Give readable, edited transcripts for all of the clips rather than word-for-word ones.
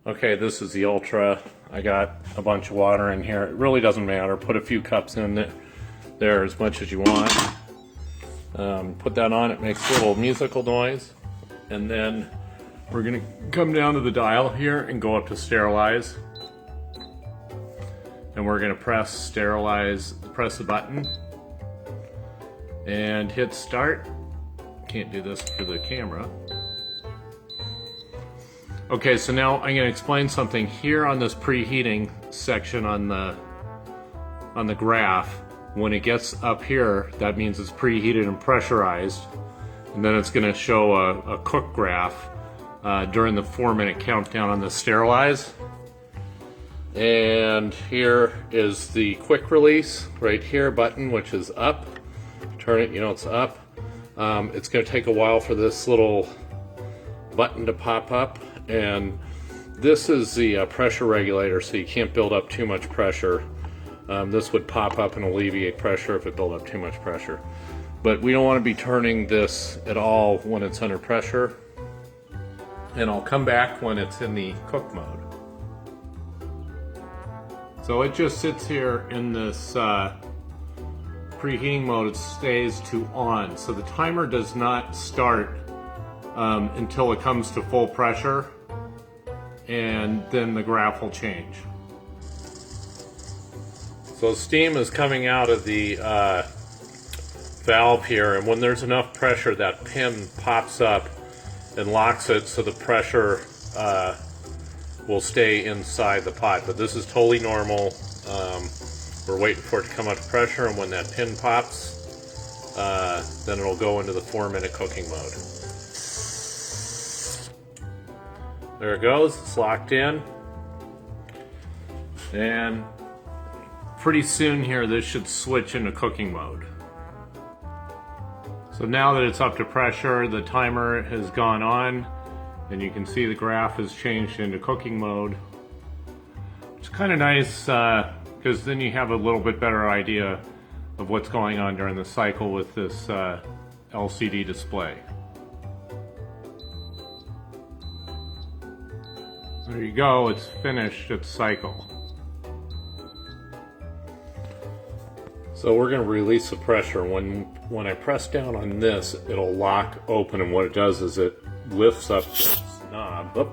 Okay, this is the Ultra. I got a bunch of water in here. It really doesn't matter. Put a few cups in there as much as you want. Put that on, it makes a little musical noise. And then we're gonna come down to the dial here and go up to sterilize. And we're gonna press sterilize, press the button and hit start. Can't do this for the camera. Okay, so now I'm going to explain something here on this preheating section on the graph. When it gets up here, that means it's preheated and pressurized, and then it's going to show a Cooke graph during the 4-minute countdown on the sterilize. And here is the quick release right here button, which is up. Turn it, you know it's up. It's going to take a while for this little button to pop up, and this is the pressure regulator, so you can't build up too much pressure. This would pop up and alleviate pressure if it built up too much pressure, but we don't want to be turning this at all when it's under pressure. And I'll come back when it's in the Cooke mode. So it just sits here in this preheating mode. It stays to on, so the timer does not start until it comes to full pressure, and then the graph will change. So steam is coming out of the valve here, and when there's enough pressure, that pin pops up and locks it so the pressure will stay inside the pot. But this is totally normal. We're waiting for it to come up to pressure, and when that pin pops, then it'll go into the 4-minute cooking mode. There it goes, it's locked in. And pretty soon here, this should switch into cooking mode. So now that it's up to pressure, the timer has gone on, and you can see the graph has changed into cooking mode. It's kind of nice, because then you have a little bit better idea of what's going on during the cycle with this LCD display. There you go, it's finished its cycle. So we're going to release the pressure. When I press down on this, it'll lock open, and what it does is it lifts up this knob. Oh.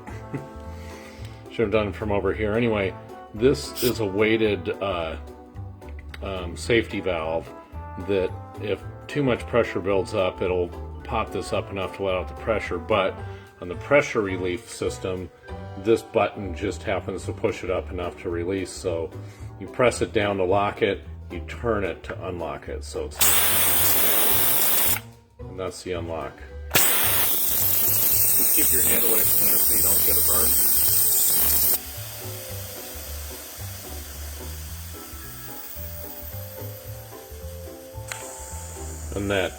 Should have done it from over here. Anyway, this is a weighted safety valve that if too much pressure builds up, it'll pop this up enough to let out the pressure. But on the pressure relief system, this button just happens to push it up enough to release. So you press it down to lock it, you turn it to unlock it. So it's, and that's the unlock. Just keep your hand away from there so you don't get a burn. And that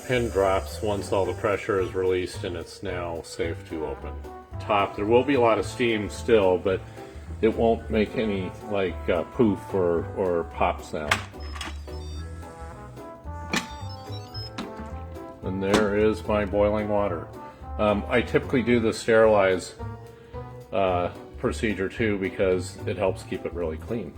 pin drops once all the pressure is released, and it's now safe to open. Top, there will be a lot of steam still, but it won't make any like poof or pop sound. And there is my boiling water. I typically do the sterilize procedure too, because it helps keep it really clean.